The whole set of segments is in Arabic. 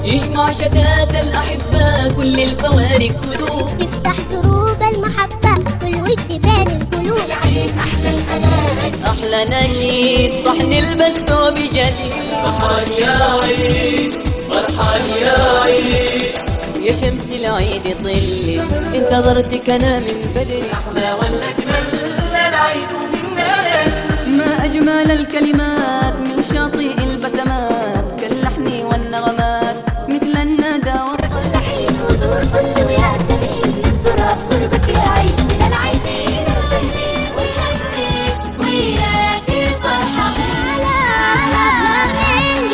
يجمع شتات الأحبة كل الفوارق تدوب، يفتح دروب المحبة والود بين القلوب. العيد أحلى الأنامل، أحلى نشيد رح نلبس ثوب جديد. فرحان يا عيد، فرحان يا عيد، يا شمس العيد طلي انتظرتك أنا من بدري. أحلى ولا أجمل العيد منا، ما أجمل الكلمات من شاطئ البسمات كاللحن والنغمات مثل الندى والطل. الحين وزور كل وياسمين ننثر قربك يا عيد من العيدين والبهجين والحنين وياك الفرحة من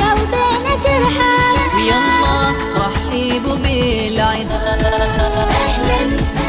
قلبنا ترحل. يلا رحبوا بالعيد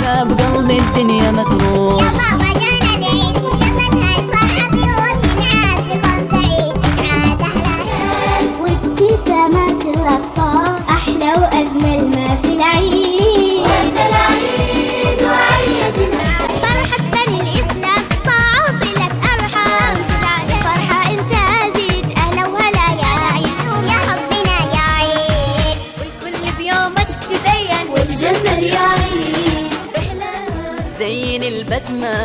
ساب قلب الدنيا مسرور. يا بابا جانا العيد لما الفرحة بيوت العازقة سعيد عاد أحلى وابتسامات الأطفال أحلى وأجمل ما في العيد. ورد العيد وعيدنا فرحة بني الإسلام طاعوا صلة أرحام وتزعل فرحة أنت جيت أهلا وهلا يا عيد يا حظنا يا عيد والكل بيومك تزين وتجمل يا عيد. زين البسمة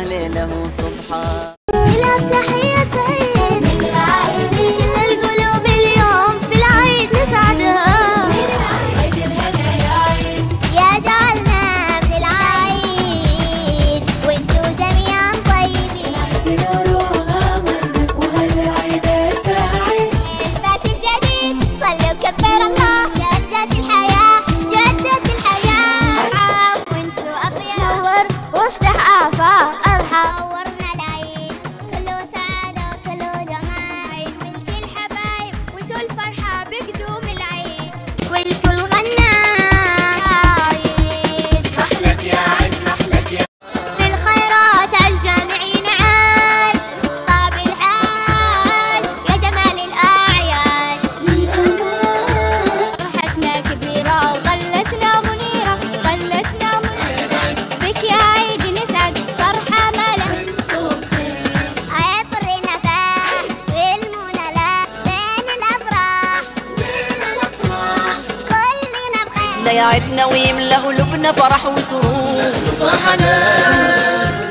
ليلة وصبحة إلى تحية عيد من العيد كل القلوب اليوم في العيد نسعدها. من العيد الهنا يا عيد يا جعلنا من العيد وانتو جميعا طيبين. العيد نور وغامر وهالعيد سعيد. الباس الجديد صلوا وكبر الله جدت الحياة جدت الحياة. ارحب وانسوا أطيب نور وافتح آفاق أرحب. نورنا العيد كله سعادة وكله جمال والكل حبايب وانتو الفرحة بقدوم العيد والكل غنى عيد. محلك يا عيد، محلك يا بالخيرات عالجامعين عاد طاب الحال يا جمال الأعياد. فرحتنا كبيرة وظلتنا منيرة ظلتنا منيرة بك يا عيد نسعد فرحة ملك. عيد فرحنا فاه والمنى لا بين الأفراح كلنا بخير. ده يعدنا ويملأ قلوبنا فرح وسرور. وحنان